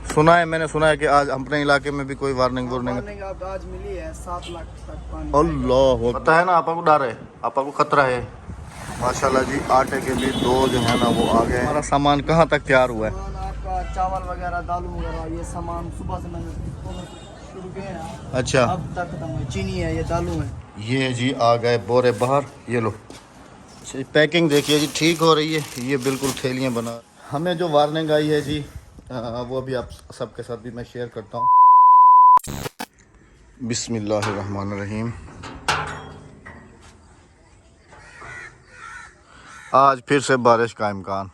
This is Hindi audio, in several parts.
सुना है, मैंने सुना है कि आज अपने इलाके में भी कोई वार्निंग आज मिली है 7 लाख तक पानी। अल्लाह, पता है ना आपा को डर है, आपा को खतरा है। माशाल्लाह जी, आटे के भी दो जो है ना वो आ गए। हमारा सामान कहाँ तक तैयार हुआ है? आपका चावल वगैरह, दाल वगैरह, ये सामान सुबह से मैंने शुरू किए हैं। अच्छा, अब तक खत्म है। चीनी है, ये दालू है। ये जी आ गए बोरे बाहर, ये लो। पैकिंग देखिए जी, ठीक हो रही है। ये बिल्कुल थैलियाँ बना। हमें जो वार्निंग आई है जी, वो भी आप सबके साथ भी मैं शेयर करता हूँ। बिस्मिल्लाहिर्रहमानिर्रहीम। आज फिर से बारिश का इम्कान।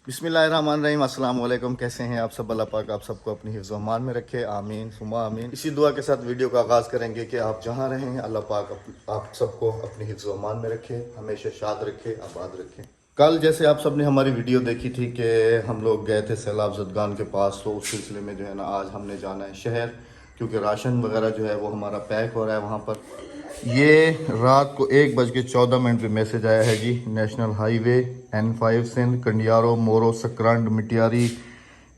बिस्मिल्लाहिर्रहमानिर्रहीम। अस्सलाम वालेकुम। कैसे हैं आप सब? अल्लाह पाक आप सबको अपनी हिफ्ज़ व अमान में रखे, आमीन सुमा आमीन। इसी दुआ के साथ वीडियो का आगाज़ करेंगे कि आप जहाँ रहें अल्लाह पाक आप सबको अपनी हिफ्ज़ व अमान में रखे, हमेशा शाद रखे, आबाद रखे। कल जैसे आप सब ने हमारी वीडियो देखी थी कि हम लोग गए थे सैलाब ज़दगान के पास, तो उस सिलसिले में जो है ना आज हमने जाना है शहर, क्योंकि राशन वगैरह जो है वो हमारा पैक हो रहा है वहाँ पर। ये रात को 1:14 पे मैसेज आया है जी। National highway N5 Sindh Kandiaro Moro Sakrand Matiari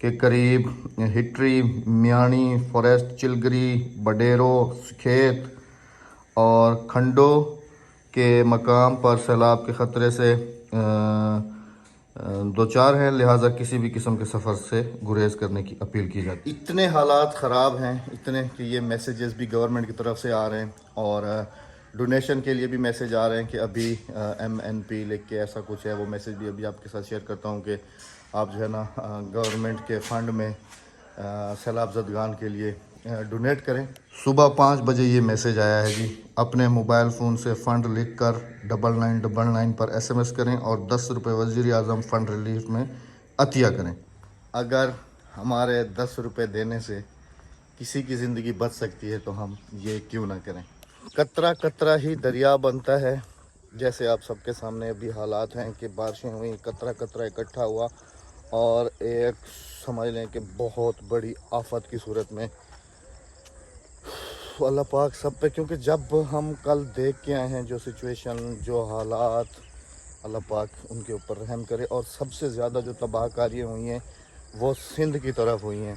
के करीब हिटरी मियानी फॉरेस्ट चिलगरी बडेरो खेत और खंडो के मकाम पर सैलाब के ख़तरे से दो चार हैं, लिहाजा किसी भी किस्म के सफ़र से गुरेज करने की अपील की जाती है। इतने हालात ख़राब हैं, इतने कि ये मैसेजेस भी गवर्नमेंट की तरफ से आ रहे हैं और डोनेशन के लिए भी मैसेज आ रहे हैं कि अभी MNP लिख के ऐसा कुछ है, वो मैसेज भी अभी आपके साथ शेयर करता हूँ कि आप जो है ना गवर्नमेंट के फ़ंड में सैलाब ज़दगान के लिए डोनेट करें। सुबह 5 बजे ये मैसेज आया है जी। अपने मोबाइल फ़ोन से फ़ंड लिखकर 9999 पर SMS करें और 10 रुपये वज़ीर आज़म फ़ंड रिलीफ में अतिया करें। अगर हमारे 10 रुपये देने से किसी की ज़िंदगी बच सकती है तो हम ये क्यों ना करें। कतरा कतरा ही दरिया बनता है। जैसे आप सबके सामने अभी हालात हैं कि बारिशें हुई, कतरा कतरा इकट्ठा हुआ और एक समझ लें कि बहुत बड़ी आफत की सूरत में अल्लाह पाक सब पे, क्योंकि जब हम कल देख के आए हैं जो सिचुएशन, जो हालात, अल्लाह पाक उनके ऊपर रहम करे। और सबसे ज़्यादा जो तबाहकारियाँ हुई हैं वो सिंध की तरफ हुई हैं।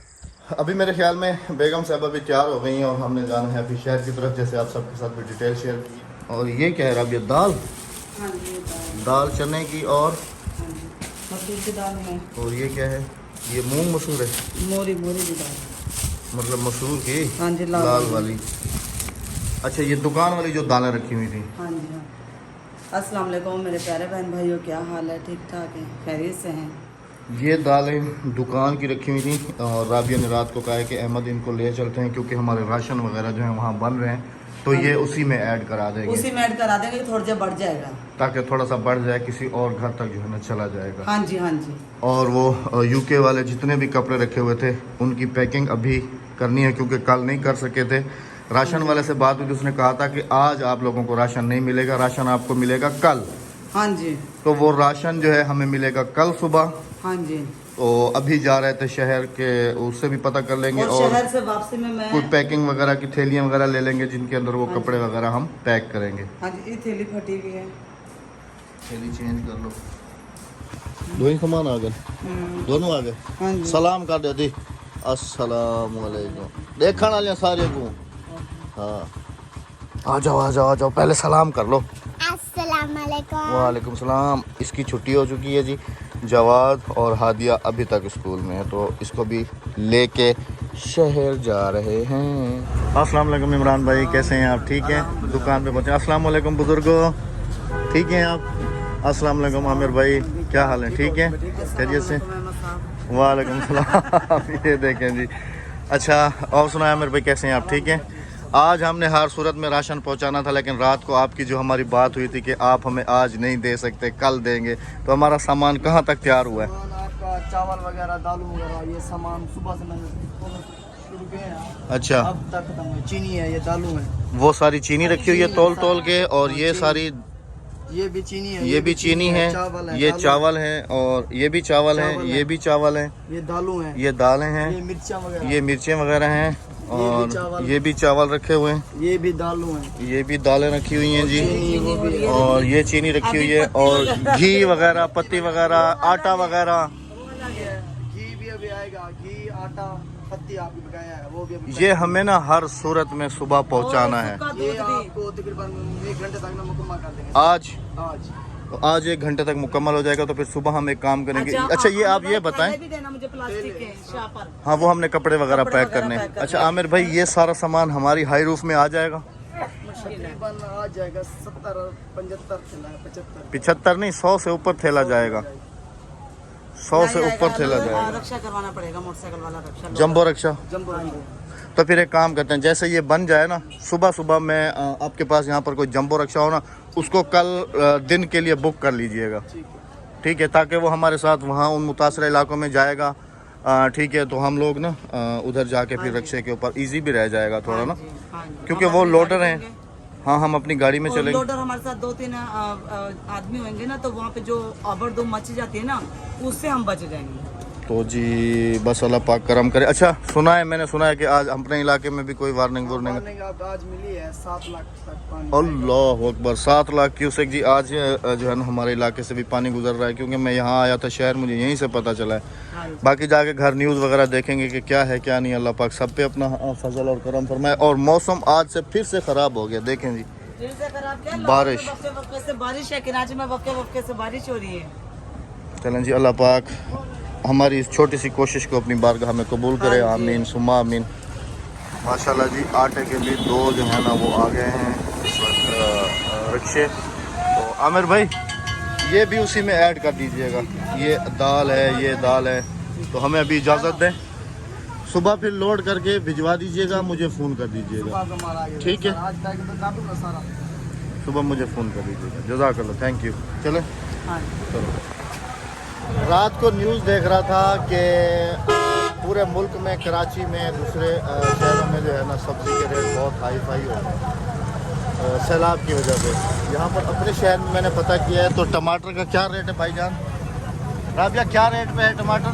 अभी मेरे ख्याल में बेगम साहबा भी तैयार हो गई हैं और हमने जाना है अभी शहर की तरफ, जैसे आप सबके साथ भी डिटेल शेयर की। और ये क्या है अब? ये दाल, दाल चने की और मसूर की दाल है। और ये क्या है? ये मूंग मसूर है, मोरी की दाल, मतलब मसूर की हाँ जी, लाल वाली। अच्छा, ये दुकान वाली जो दालें रखी हुई थी। हाँ जी हाँ। अस्सलाम वालेकुम मेरे प्यारे बहन भाइयों, क्या हाल है? ठीक ठाक है, खैरियत से हैं? ये दालें दुकान की रखी हुई थी और राबिया ने रात को कहा है कि अहमद इनको ले चलते हैं क्योंकि हमारे राशन वगैरह जो है वहाँ बन रहे हैं, तो ये उसी में ऐड करा देंगे। उसी में ऐड करा देंगे, थोड़ा सा बढ़ जाएगा, ताकि थोड़ा सा बढ़ जाए, किसी और घर तक जो है ना चला जाएगा। हाँ जी हाँ जी। और वो UK वाले जितने भी कपड़े रखे हुए थे उनकी पैकिंग अभी करनी है, क्योंकि कल नहीं कर सके थे। राशन वाले से बात हुई तो उसने कहा था कि आज आप लोगों को राशन नहीं मिलेगा, राशन आपको मिलेगा कल। हाँ जी। तो वो राशन जो है हमें मिलेगा कल सुबह। हाँ जी। तो अभी जा रहे थे शहर के, उससे भी पता कर लेंगे और शहर से वापसी में मैं कुछ पैकिंग वगैरह की थैलियाँ वगैरह ले लेंगे जिनके अंदर वो कपड़े वगैरह हम पैक करेंगे। हाँ जी, ये थैली फटी हुई है, थैली चेंज कर लो। दो ही सामान आ गए, दोनों आ गए। हाँ जी। सलाम कर दे दी। अस्सलाम वालेकुम देखने वाले सारे को। हाँ, आ जाओ पहले सलाम कर लो। अस्सलाम वालेकुम। वालेकुम सलाम। इसकी छुट्टी हो चुकी है जी। जवाद और हादिया अभी तक स्कूल में है, तो इसको भी लेके शहर जा रहे हैं। अस्सलाम वालेकुम इमरान भाई, कैसे हैं आप? ठीक हैं? दुकान पे पहुँचे। अस्सलाम वालेकुम बुजुर्गो, ठीक हैं आप? अस्सलाम वालेकुम आमिर भाई, क्या हाल है? ठीक है, खैरियत से? वालेकुम सलाम। ये देखें जी। अच्छा, और सुना आमिर भाई, कैसे हैं आप? ठीक हैं? आज हमने हर सूरत में राशन पहुंचाना था, लेकिन रात को आपकी जो हमारी बात हुई थी कि आप हमें आज नहीं दे सकते, कल देंगे, तो हमारा सामान कहां तक तैयार हुआ है? आपका चावल वगैरह, दाल वगैरह, ये सामान सुबह से मैंने शुरू किए हैं। अच्छा, अब तक खत्म है। चीनी है, ये दालू है, वो सारी चीनी रखी हुई है तोल के, और ये सारी, ये भी चीनी है, ये भी चीनी है, ये चावल है, और ये भी चावल है, ये भी चावल है, ये दालू है, ये दालें हैं, ये मिर्चें वगैरह हैं, और ये भी चावल रखे हुए हैं, ये भी दालू हैं, ये भी दालें रखी हुई हैं जी, और ये चीनी रखी हुई है, और घी वगैरह, पत्ती वगैरह, आटा वगैरह। घी भी अभी आएगा, घी आटा आटा पत्ती आपकी बकाया है, वो भी अभी ये हमें ना हर सूरत में सुबह पहुंचाना है। ये आपको तकरीबन 1 घंटे तक ना मुकम्मल कर देंगे आज आज। तो आज 1 घंटे तक मुकम्मल हो जाएगा, तो फिर सुबह हम एक काम करेंगे। अच्छा ये आप ये बताएं, भी देना मुझे प्लास्टिक के शापर। हाँ वो हमने कपड़े वगैरह पैक करने। अच्छा आमिर भाई ये सारा सामान हमारी हाई रूफ में आ जाएगा? तकरीबन आ जाएगा 70 75 75 75 नहीं 100 से ऊपर थैला जाएगा, 100 से ऊपर थैला जाएगा। रक्षा करवाना पड़ेगा, मोटरसाइकिल वाला रक्षा। जंबो रक्षा। जंबो तो फिर एक काम करते हैं, जैसे ये बन जाए ना, सुबह सुबह मैं आपके पास यहाँ पर कोई जंबो रक्षा हो ना, उसको कल दिन के लिए बुक कर लीजिएगा, ठीक है, ताकि वो हमारे साथ वहाँ उन मुतासर इलाकों में जाएगा, ठीक है, तो हम लोग ना उधर जाके फिर रक्षे के ऊपर इजी भी रह जाएगा थोड़ा ना, क्योंकि वो लोडर हैं। हाँ हम अपनी गाड़ी में चलेंगे। लोडर हमारे साथ 2-3 आदमी होंगे ना, तो वहाँ पे जो आबड़ मच जाती है ना, उससे हम बच जाएंगे। तो जी बस अल्लाह पाक करम करे। अच्छा सुना है, मैंने सुना है कि आज अपने इलाके में भी कोई वार्निंग वार्निंग आज मिली है 7 लाख तक पानी। अल्लाह अकबर 7 लाख क्यूसेक जी आज जो है ना हमारे इलाके से भी पानी गुजर रहा है, क्योंकि मैं यहाँ आया था शहर, मुझे यहीं से पता चला है। बाकी जाके घर न्यूज़ वगैरह देखेंगे कि क्या है क्या नहीं। अल्लाह पाक सब पे अपना फजल और करम फरमाए। और मौसम आज से फिर से ख़राब हो गया, देखें जी बारिश से बारिश है, कराची में वक्के से बारिश हो रही है। चलें जी अल्लाह पाक हमारी इस छोटी सी कोशिश को अपनी बारगाह में कबूल करे, आमीन सुम्मा आमीन। माशाल्लाह जी आटे के भी 2 जो है ना वो आ गए हैं इस वक्त रिक्शे। तो आमिर भाई ये भी उसी में ऐड कर दीजिएगा, ये दाल है, ये दाल है। तो हमें अभी इजाज़त दें, सुबह फिर लोड करके भिजवा दीजिएगा, मुझे फ़ोन कर दीजिएगा, ठीक है, सुबह मुझे फ़ोन कर दीजिएगा। जज़ाकल्लाह, थैंक यू। चले चलो। रात को न्यूज़ देख रहा था कि पूरे मुल्क में, कराची में, दूसरे शहरों में जो है ना सब्ज़ी के रेट बहुत हाई फाई हो गए सैलाब की वजह से। यहाँ पर अपने शहर में मैंने पता किया है। तो टमाटर का क्या रेट है भाईजान? राबिया क्या रेट पे है टमाटर?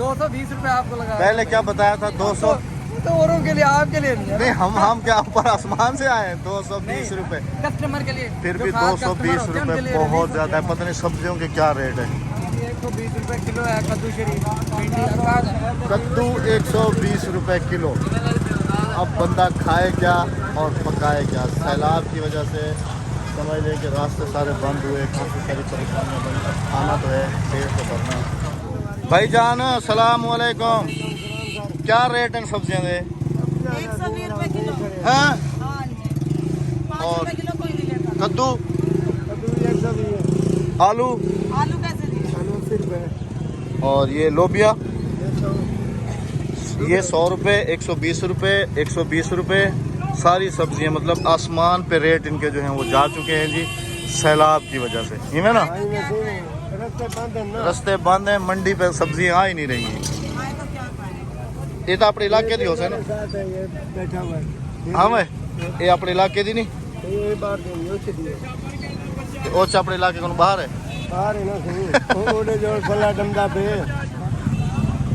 220 रुपए आपको लगा। पहले क्या बताया था? 200 तो औरों के लिए, आपके लिए नहीं है। नहीं हम क्या ऊपर आसमान से आए हैं? 220 रुपए कस्टमर के लिए फिर भी 220 रुपए बहुत ज़्यादा है। पता नहीं सब्जियों के क्या रेट है। 120 रुपए किलो है कद्दू शरीफ, कद्दू 120 रुपए किलो। अब बंदा खाए क्या और पकाए क्या? सैलाब की वजह से समझ लें कि रास्ते सारे बंद हुए, काफ़ी सारी परेशानियाँ बनी। खाना तो है, पेट तो भरना। भाईजान अस्सलाम वालेकुम, क्या रेट है सब्जियाँ दे? 120 रुपए किलो। हाँ और किलो कोई नहीं लेता। कद्दू, आलू आलू कैसे दिए? 80 रुपए। और ये लोबिया ये 100 रुपये, 120 रुपये, 120 रुपये। सारी सब्जियां मतलब आसमान पे रेट इनके जो हैं वो जा चुके हैं जी, सैलाब की वजह से। ये है ना रास्ते बंद हैं, मंडी पे सब्जियां आ ही नहीं रही हैं। ये तो अपने इलाके दी हो से ना? हाँ भाई ये अपने इलाके दी नहीं, वो अपने इलाके को बाहर है।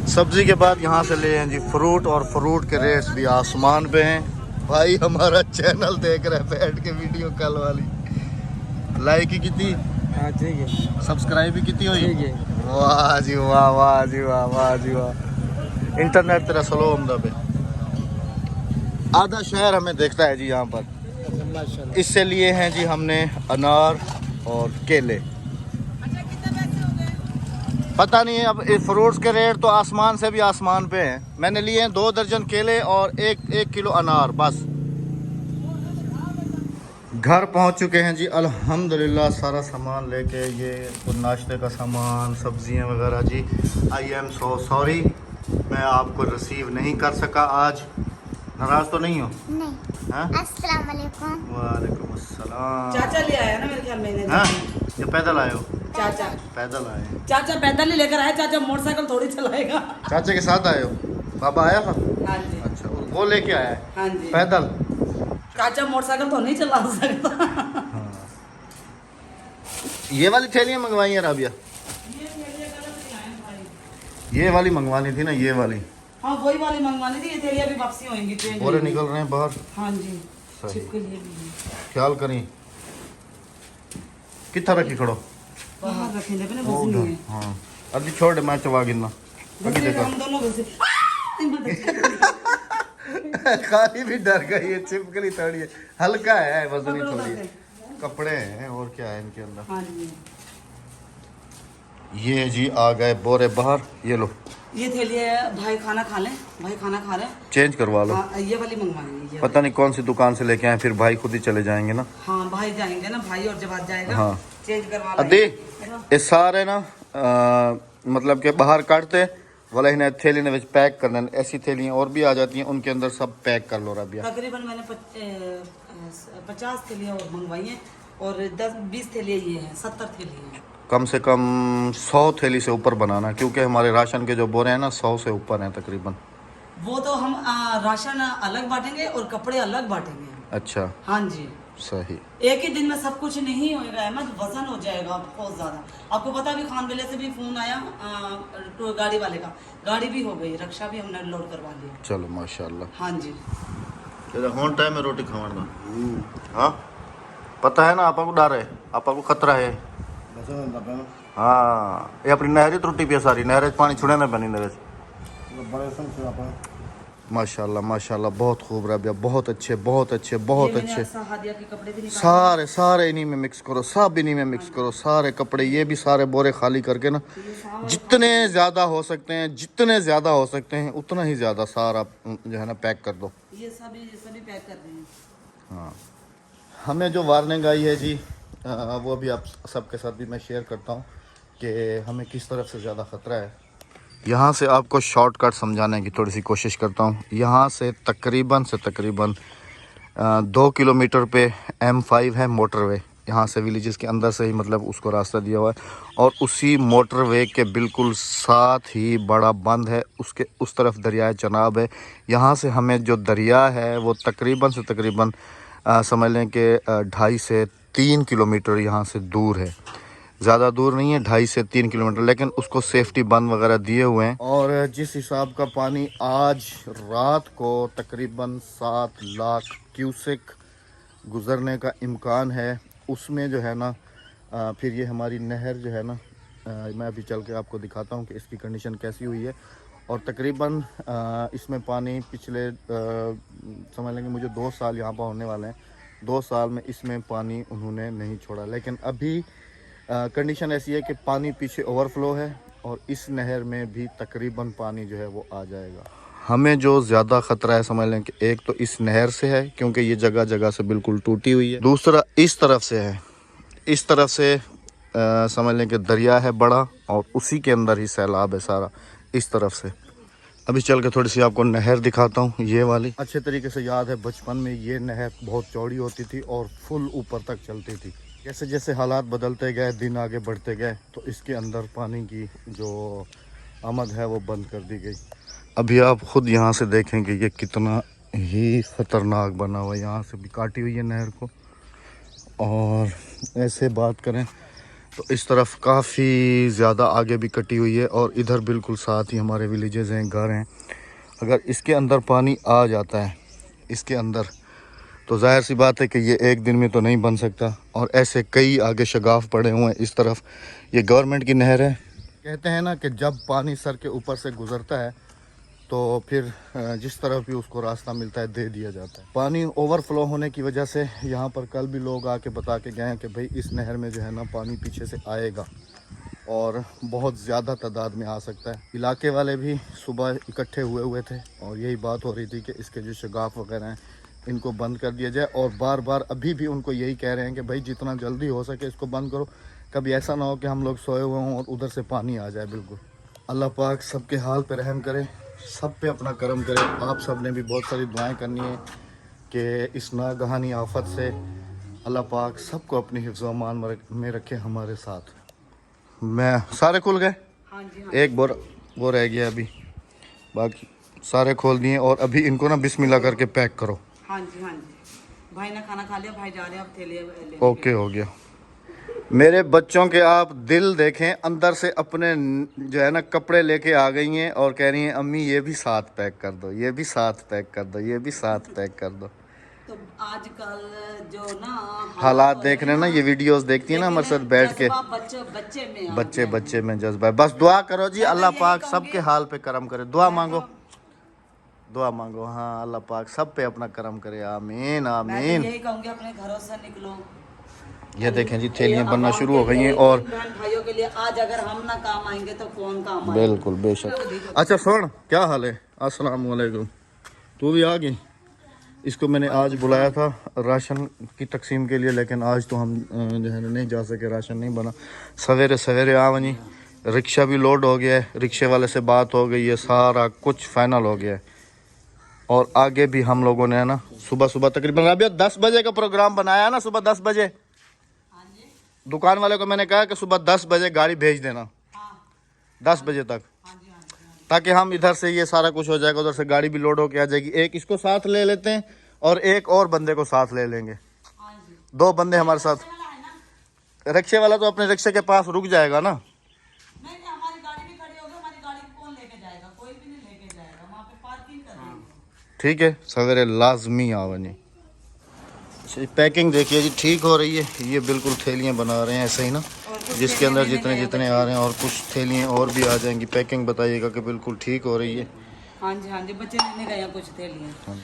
सब्जी के बाद यहाँ से ले हैं जी फ्रूट, और फ्रूट के रेट्स भी आसमान पे हैं। भाई हमारा चैनल देख रहे हैं बैठ के वीडियो कल वाली, लाइक ही कितनी, सब्सक्राइब भी कितनी हुई? वाह जी वाह, वाह जी वाह, वाह जी वाह। इंटरनेट तेरा स्लो हमदा पे, आधा शहर हमें देखता है जी यहाँ पर। इससे लिए हैं जी हमने अनार और केले। पता नहीं है अब इस फ्रूट्स के रेट तो आसमान से भी आसमान पे हैं। मैंने लिए हैं 2 दर्जन केले और 1 किलो अनार बस। घर पहुंच चुके हैं जी अल्हम्दुलिल्लाह, सारा सामान लेके। ये तो नाश्ते का सामान, सब्जियां वगैरह जी। आई एम सो सॉरी, मैं आपको रिसीव नहीं कर सका आज। नाराज तो नहीं हो? नहीं। हाँ? अस्सलाम वालेकुम। वालेकुम अस्सलाम। चाचा ले आया ना मेरे ख्याल में। हाँ ये पैदल आए हो? चाचा पैदल आए। चाचा पैदल ही लेकर आए, चाचा मोटरसाइकिल थोड़ी चलाएगा। चाचा के साथ आए हो? बाबा आया था? हाँ जी। अच्छा वो लेके आया है हाँ जी। पैदल? चाचा मोटरसाइकिल तो नहीं चला सकता। हाँ। ये वाली थैलियाँ मंगवाई हैं राबिया? ये वाली मंगवानी थी ना, ये वाली। हाँ वही वाली मंगवानी थी, ये थैलियाँ भी वापसी होंगी ट्रेन बोरे में। निकल रहे हैं बाहर। हाँ जी सही। चिप के लिए भी है। ख्याल करी कितना रखी खड़ो। बाहर रखेंगे अपने वजन नहीं है हाँ अभी छोड़ मैं चबा गिनना अभी वैसे देखो हम दोनों वैसे खाली भी डर गई है छिपकली थोड़ी है हल्का है वजनी थोड़ी है कपड़े हैं और क्या है इनके अंदर हाँ जी ये जी आ गए बोरे बाहर ये लो ये थैली है भाई खाना खा लें भाई खाना खा रहे हैं चेंज करवा लो हाँ ये वाली मंगवाएंगे पता नहीं कौन सी दुकान से लेके आए फिर भाई खुद ही चले जाएंगे ना हाँ भाई जाएंगे ना भाई और जब आज जाएगा हाँ। चेंज करवा अदे ये सारे ना मतलब के बाहर काटते वाला इन्हें थैली ने विच पैक करना ऐसी थैलियाँ और भी आ जाती हैं उनके अंदर सब पैक कर लो रबिया तकरीबन मैंने 50 थैलियाँ और मंगवाई हैं और 10-20 थैलियाँ ये हैं 70 थैलियाँ हैं कम से कम 100 थैली से ऊपर बनाना क्योंकि हमारे राशन के जो बोरे हैं ना 100 से ऊपर हैं तकरीबन वो तो हम राशन अलग बांटेंगे और कपड़े अलग बांटेंगे अच्छा हाँ जी सही एक ही दिन में सब कुछ नहीं होएगा अहमद वजन हो जाएगा बहुत ज्यादा आपको पता भी खान बेले से भी फोन आया तो गाड़ी वाले का गाड़ी भी हो गई रक्षा भी हमने लोड करवा लिया चलो माशाल्लाह हाँ जी होन टाइम में रोटी खावाना हाँ पता है ना आपा को डर है आपा को खतरा है हाँ ये अपनी नहरी त्रुटि पे सारी नहर पानी छुड़े ना बनी नहर माशाल्लाह माशाल्लाह बहुत खूब रबिया बहुत अच्छे बहुत अच्छे बहुत ये मैंने अच्छे हादिया के कपड़े भी निकाले सारे सारे इन्हीं में मिक्स करो सब इन्हीं में मिक्स करो सारे कपड़े ये भी सारे बोरे खाली करके ना जितने ज़्यादा हो सकते हैं जितने ज़्यादा हो सकते हैं उतना ही ज़्यादा सारा जो है ना पैक कर दो ये सभी पैक कर रहे हैं हाँ हमें जो वार्निंग आई है जी वो भी आप सबके साथ भी मैं शेयर करता हूँ कि हमें किस तरफ से ज़्यादा ख़तरा है यहाँ से आपको शॉर्टकट समझाने की थोड़ी सी कोशिश करता हूँ यहाँ से तकरीबन 2 किलोमीटर पे M5 है मोटरवे यहाँ से विलेजेस के अंदर से ही मतलब उसको रास्ता दिया हुआ है और उसी मोटरवे के बिल्कुल साथ ही बड़ा बंद है उसके उस तरफ दरियाए चनाब है यहाँ से हमें जो दरिया है वो तकरीबन समझ लें कि 2.5 से 3 किलोमीटर यहाँ से दूर है ज़्यादा दूर नहीं है 2.5 से 3 किलोमीटर लेकिन उसको सेफ्टी बंद वगैरह दिए हुए हैं और जिस हिसाब का पानी आज रात को तकरीबन 7 लाख क्यूसेक गुज़रने का इम्कान है उसमें जो है ना फिर ये हमारी नहर जो है ना मैं अभी चल के आपको दिखाता हूँ कि इसकी कंडीशन कैसी हुई है और तकरीबन इसमें पानी पिछले समझ लेंगे मुझे 2 साल यहाँ पर होने वाले हैं 2 साल में इसमें पानी उन्होंने नहीं छोड़ा लेकिन अभी कंडीशन ऐसी है कि पानी पीछे ओवरफ्लो है और इस नहर में भी तकरीबन पानी जो है वो आ जाएगा हमें जो ज़्यादा ख़तरा है समझ लें कि एक तो इस नहर से है क्योंकि ये जगह जगह से बिल्कुल टूटी हुई है दूसरा इस तरफ से है इस तरफ से समझ लें कि दरिया है बड़ा और उसी के अंदर ही सैलाब है सारा इस तरफ से अभी चल के थोड़ी सी आपको नहर दिखाता हूँ ये वाली अच्छे तरीके से याद है बचपन में ये नहर बहुत चौड़ी होती थी और फुल ऊपर तक चलती थी जैसे जैसे हालात बदलते गए दिन आगे बढ़ते गए तो इसके अंदर पानी की जो आमद है वो बंद कर दी गई अभी आप ख़ुद यहाँ से देखेंगे ये कितना ही ख़तरनाक बना हुआ है यहाँ से भी काटी हुई है नहर को और ऐसे बात करें तो इस तरफ काफ़ी ज़्यादा आगे भी कटी हुई है और इधर बिल्कुल साथ ही हमारे विलेजेस हैं घर हैं अगर इसके अंदर पानी आ जाता है इसके अंदर तो जाहिर सी बात है कि ये एक दिन में तो नहीं बन सकता और ऐसे कई आगे शगाफ पड़े हुए हैं इस तरफ ये गवर्नमेंट की नहर है कहते हैं ना कि जब पानी सर के ऊपर से गुज़रता है तो फिर जिस तरफ भी उसको रास्ता मिलता है दे दिया जाता है पानी ओवरफ्लो होने की वजह से यहाँ पर कल भी लोग आके बता के गए हैं कि भाई इस नहर में जो है ना पानी पीछे से आएगा और बहुत ज़्यादा तादाद में आ सकता है इलाके वाले भी सुबह इकट्ठे हुए थे और यही बात हो रही थी कि इसके जो शगाफ वगैरह हैं इनको बंद कर दिया जाए और बार बार अभी भी उनको यही कह रहे हैं कि भाई जितना जल्दी हो सके इसको बंद करो कभी ऐसा ना हो कि हम लोग सोए हुए हों और उधर से पानी आ जाए बिल्कुल अल्लाह पाक सबके हाल पे रहम करे सब पे अपना करम करे आप सब ने भी बहुत सारी दुआएं करनी है कि इस नागहानी आफत से अल्लाह पाक सबको अपनी हिफ्ज़ अमान में रखे हमारे साथ मैं सारे खुल गए हाँ जी हाँ एक वो रह गया अभी बाकी सारे खोल दिए और अभी इनको ना बिस्मिल्लाह करके पैक करो हाँ जी भाई ने खाना खा लिया भाई जा रहे हैं अब थैले लेने। ओके हो गया मेरे बच्चों के आप दिल देखें अंदर से अपने जो है ना कपड़े लेके आ गई हैं और कह रही हैं अम्मी ये भी साथ पैक कर दो ये भी साथ पैक कर दो ये भी साथ पैक कर दो तो आजकल जो ना हालात देख रहे हैं ना, ये वीडियोस देखती है ना हमारे साथ बैठ के, बच्चे में आ बच्चे गया। बच्चे में जज्बा है। बस दुआ करो जी, अल्लाह पाक सबके हाल पे करम करे। दुआ मांगो, दुआ मांगो। हाँ, अल्लाह पाक सब पे अपना करम करे। आमीन मैं आमीन। तो यही कहूँगी अपने घरों से निकलो। ये देखें जी, थैलियाँ बनना शुरू हो गई हैं। और बहन भाइयों के लिए आज अगर हम ना काम आएंगे तो कौन काम आएगा? बिल्कुल बेशक। अच्छा सुन, क्या हाल है? अस्सलाम वालेकुम। तू भी आ गई? इसको मैंने आज बुलाया था राशन की तकसीम के लिए, लेकिन आज तो हम जो है ना नहीं जा सके, राशन नहीं बना। सवेरे सवेरे आ वनी, रिक्शा भी लोड हो गया है, रिक्शे वाले से बात हो गई है, सारा कुछ फाइनल हो गया है। और आगे भी हम लोगों ने है ना सुबह सुबह तकरीबन अभी 10 बजे का प्रोग्राम बनाया ना, सुबह 10 बजे दुकान वाले को मैंने कहा कि सुबह 10 बजे गाड़ी भेज देना, 10 बजे तक, ताकि हम इधर से ये सारा कुछ हो जाएगा, उधर से गाड़ी भी लोड होके आ जाएगी। एक इसको साथ ले लेते हैं और एक और बंदे को साथ ले लेंगे, 2 बंदे हमारे साथ। रिक्शे वाला तो अपने रिक्शे के पास रुक जाएगा ना। नहीं, हमारी गाड़ी भी खड़ी होगी, हमारी गाड़ी को कौन लेके जाएगा? कोई भी नहीं लेके जाएगा, वहाँ पे पार्किंग कर देंगे। ठीक है, सवेरे लाजमी आवनी। पैकिंग देखिए जी, ठीक हो रही है। ये बिल्कुल थैलियाँ बना रहे हैं ऐसे ही ना, जिसके अंदर जितने जितने आ रहे हैं, और कुछ थैलियाँ और भी आ जाएंगी। पैकिंग बताइएगा कि बिल्कुल ठीक हो रही है। हाँ जी, बच्चे लेने गए हैं कुछ थैलियाँ।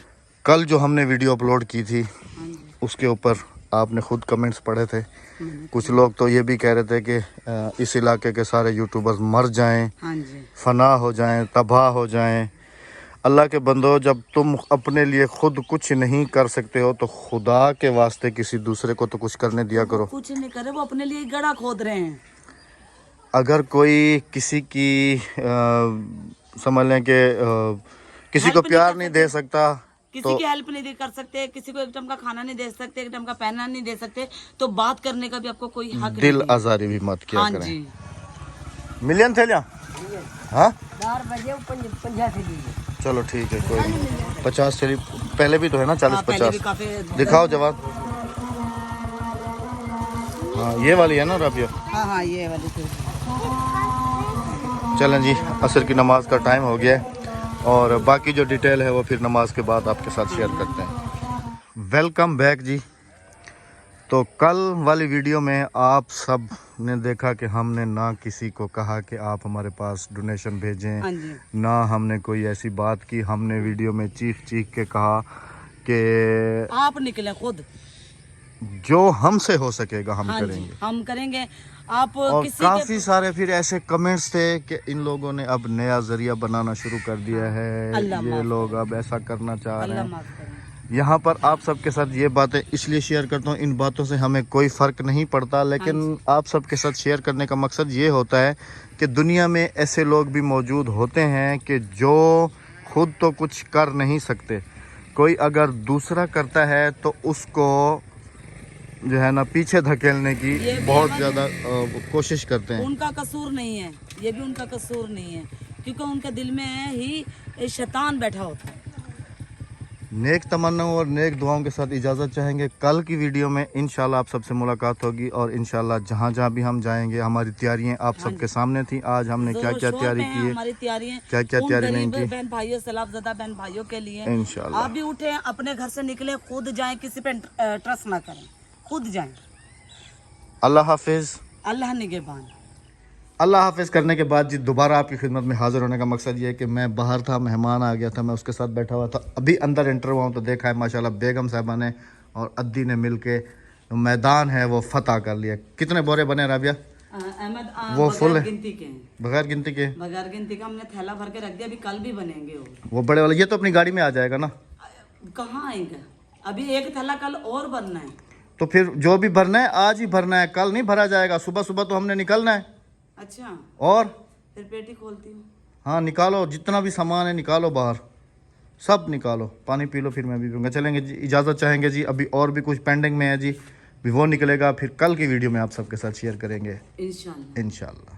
कल जो हमने वीडियो अपलोड की थी हाँ जी, उसके ऊपर आपने खुद कमेंट्स पढ़े थे। कुछ लोग तो ये भी कह रहे थे कि इस इलाके के सारे यूट्यूबर्स मर जाएं, हाँ जी, फना हो जाएं, तबाह हो जाएं। अल्लाह के बंदो, जब तुम अपने लिए खुद कुछ नहीं कर सकते हो तो खुदा के वास्ते किसी दूसरे को तो कुछ करने दिया करो। कुछ नहीं करे, वो अपने लिए गड़ा खोद रहे हैं। अगर कोई किसी की समझ लें कि किसी को प्यार नहीं दे सकता, किसी की हेल्प नहीं कर सकते, किसी को एक टाइम का खाना नहीं दे सकते, एक टाइम का पहनना नहीं दे सकते, तो बात करने का भी आपको कोई हक दिल नहीं है। आजारी भी मत किया हाँ करें। जी, मिलियन थैलियाँ? हाँ 4 बजे 50 से लीजिए। चलो ठीक है, कोई नहीं। 50 थैली पहले भी तो है ना, 40-50 पहले भी काफी। दिखाओ जवाब। हाँ, ये वाली है ना राबिया? हाँ, ये वाली थी। चलें जी, असर की नमाज का टाइम हो गया है और बाकी जो डिटेल है वो फिर नमाज के बाद आपके साथ शेयर करते हैं। वेलकम बैक जी। तो कल वाली वीडियो में आप सब ने देखा कि हमने ना किसी को कहा कि आप हमारे पास डोनेशन हाँ भेजें, जी, ना हमने कोई ऐसी बात की। हमने वीडियो में चीख चीख के कहा कि आप निकले खुद। जो हमसे हो सकेगा हम हाँ करेंगे। जी, हम करेंगे। आप और किसी काफ़ी सारे फिर ऐसे कमेंट्स थे कि इन लोगों ने अब नया जरिया बनाना शुरू कर दिया है, अल्लाह ये माफ़ लोग अब ऐसा करना चाह रहे अल्लाह हैं। माफ करें। यहाँ पर आप सबके साथ ये बातें इसलिए शेयर करता हूँ, इन बातों से हमें कोई फ़र्क नहीं पड़ता, लेकिन आप सबके साथ शेयर करने का मकसद ये होता है कि दुनिया में ऐसे लोग भी मौजूद होते हैं कि जो खुद तो कुछ कर नहीं सकते, कोई अगर दूसरा करता है तो उसको जो है ना पीछे धकेलने की ये भी बहुत हमारे- ज़्यादा कोशिश करते हैं। उनका कसूर नहीं है, ये भी उनका कसूर नहीं है, क्योंकि उनके दिल में ही शैतान बैठा होता है। नेक तमन्नाओं और नेक दुआओं के साथ इजाज़त चाहेंगे। कल की वीडियो में इंशाल्लाह आप सबसे मुलाकात होगी और इंशाल्लाह जहाँ जहाँ भी हम जाएंगे हमारी तैयारियां आप सबके सामने थी। आज हमने क्या क्या जोर तैयारी पे हैं की है, हमारी तैयारियां, क्या क्या उन तैयारी नहीं गरीब की। बहन भाइयों, सलाफज़दा बहन भाइयों के लिए इंशाल्लाह। आप भी उठे, अपने घर से निकले, खुद जाएं, किसी पे ट्रस्ट ना करें, खुद जाएं। अल्लाह हाफिज़। अल्लाह निगहबान। अल्लाह हाफिज़ करने के बाद जी दोबारा आपकी खिदमत में हाज़िर होने का मकसद ये है कि मैं बाहर था, मेहमान आ गया था, मैं उसके साथ बैठा हुआ था, अभी अंदर एंटर हुआ हूँ तो देखा है माशाल्लाह बेगम साहबा ने और अद्दी ने मिल के मैदान है वो फतह कर लिया। कितने बोरे बने राबिया? अहमद वो बगैर फुल है? गिनती के हैं, बगैर गिनती के बगैर गिनती का हमने थैला भर के रख दिया, अभी कल भी बनेंगे वो बड़े वाले। ये तो अपनी गाड़ी में आ जाएगा ना? कहाँ आएगा? अभी एक थैला कल और बनना है। तो फिर जो भी भरना है आज ही भरना है, कल नहीं भरा जाएगा। सुबह सुबह तो हमने निकलना है। अच्छा, और फिर पेटी खोलती हूँ। हाँ निकालो, जितना भी सामान है निकालो बाहर, सब निकालो। पानी पी लो, फिर मैं भी पीऊँगा। चलेंगे जी, इजाज़त चाहेंगे जी। अभी और भी कुछ पेंडिंग में है जी, भी वो निकलेगा, फिर कल की वीडियो में आप सबके साथ शेयर करेंगे इंशाल्लाह। इंशाल्लाह।